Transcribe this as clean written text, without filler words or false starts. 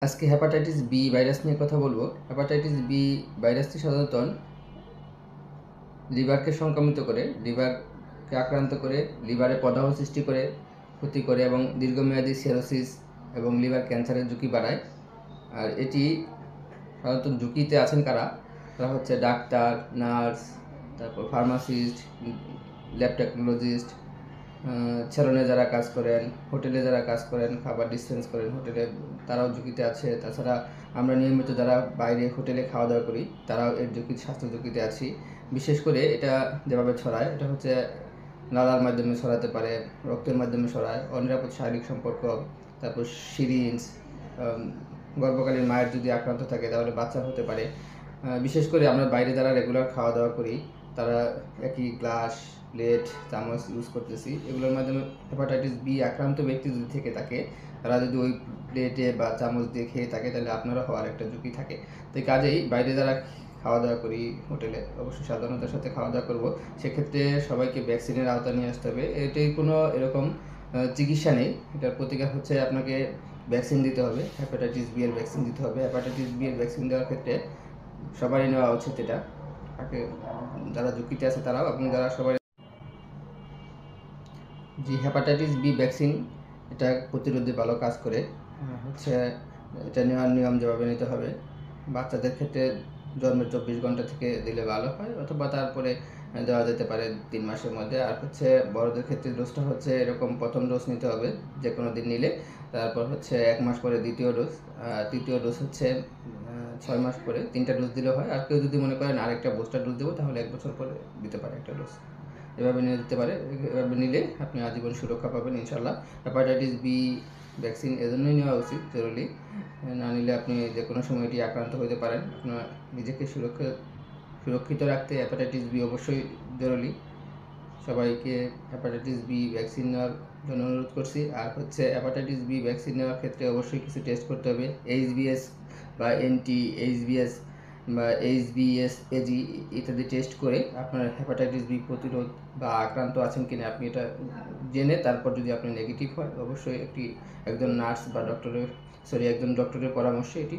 আজকে hepatitis B virus নিয়ে কথা বলবো। হেপাটাইটিস বি ভাইরাসটি সাধারণত লিভারকে সংক্রমিত করে, লিভারকে আক্রান্ত করে, লিভারে প্রদাহ সৃষ্টি করে, ক্ষতি করে এবং দীর্ঘমেয়াদী সিরোসিস এবং লিভার ক্যান্সারের ঝুঁকি বাড়ায়। আর এটি সাধারণত ঝুঁকিতে আছেন কারা? তারা হচ্ছে ডাক্তার, নার্স, তারপর ফার্মাসিস্ট, ল্যাব টেকনোলজিস্ট, সেলুনে যারা কাজ করেন, হোটেলে যারা কাজ করেন, খাবার ডিসপেন্স করেন হোটেলে, তারাও ঝুঁকিতে আছে। তাছাড়া আমরা নিয়মিত যারা বাইরে হোটেলে খাওয়া দাওয়া করি তারাও এর স্বাস্থ্য ঝুঁকিতে আছি। বিশেষ করে এটা যেভাবে ছড়ায়, এটা হচ্ছে লালার মাধ্যমে ছড়াতে পারে, রক্তের মাধ্যমে ছড়ায়, অনিরাপদ শারীরিক সম্পর্ক, তারপর সিরিঞ্জ, গর্ভকালীন মায়ের যদি আক্রান্ত থাকে তাহলে বাচ্চা হতে পারে। বিশেষ করে আমরা বাইরে যারা রেগুলার খাওয়া দাওয়া করি তারা একই গ্লাস, প্লেট, চামচ ইউজ করতেছি, এগুলোর মাধ্যমে হেপাটাইটিস বি আক্রান্ত ব্যক্তি যদি থেকে থাকে, তারা যদি ওই প্লেটে বা চামচ দিয়ে খেয়ে থাকে তাহলে আপনারা হওয়ার একটা ঝুঁকি থাকে। তো কাজেই বাইরে যারা খাওয়া দাওয়া করি হোটেলে, অবশ্যই সাবধানতার সাথে খাওয়া দাওয়া করবো। সেক্ষেত্রে সবাইকে ভ্যাকসিনের আওতা নিয়ে আসতে হবে। এটাই কোনো এরকম চিকিৎসা নেই, এটার প্রতিকার হচ্ছে আপনাকে ভ্যাকসিন দিতে হবে, হেপাটাইটিস বি এর ভ্যাকসিন দিতে হবে। হেপাটাইটিস বি এর ভ্যাকসিন দেওয়ার ক্ষেত্রে সবারই নেওয়া উচিত এটা। তাকে যারা ঝুঁকিতে আছে তারাও, আপনি যারা সবাই যে হেপাটাইটিস বি ভ্যাকসিন, এটা প্রতিরোধে ভালো কাজ করে। হচ্ছে এটা নেওয়ার নিয়ম যেভাবে নিতে হবে, বাচ্চাদের ক্ষেত্রে জন্মের 24 ঘন্টা থেকে দিলে ভালো হয়, অথবা তারপরে দেওয়া যেতে পারে 3 মাসের মধ্যে। আর হচ্ছে বড়দের ক্ষেত্রে ডোজটা হচ্ছে এরকম, প্রথম ডোজ নিতে হবে যে কোনো দিন নিলে, তারপর হচ্ছে 1 মাস পরে দ্বিতীয় ডোজ, তৃতীয় ডোজ হচ্ছে 6 মাস পরে 3টা ডোজ দিলে হয়। আর কেউ যদি মনে করেন আরেকটা বুস্টার ডোজ দেবো, তাহলে 1 বছর পরে দিতে পারে একটা ডোজ। এভাবে নিয়ে দিতে পারে, এভাবে নিলে আপনি আজীবন সুরক্ষা পাবেন ইনশাল্লাহ। হেপাটাইটিস বি ভ্যাকসিন এজন্যই নেওয়া উচিত, জরুরি। না নিলে আপনি যে কোনো সময় এটি আক্রান্ত হতে পারেন। আপনার নিজেকে সুরক্ষিত রাখতে হেপাটাইটিস বি অবশ্যই জরুরি। সবাইকে হেপাটাইটিস বি ভ্যাকসিন নেওয়ার জন্য অনুরোধ করছি। আর হচ্ছে হেপাটাইটিস বি ভ্যাকসিন নেওয়ার ক্ষেত্রে অবশ্যই কিছু টেস্ট করতে হবে, এইচবিএস বা এনটি এইচবিএস বা এইচবিএস এজি ইত্যাদি টেস্ট করে আপনার হেপাটাইটিস বি প্রতিরোধ বা আক্রান্ত আছেন কিনা আপনি এটা জেনে, তারপর যদি আপনি নেগেটিভ হয় অবশ্যই একজন নার্স বা একজন ডক্টরের পরামর্শে এটি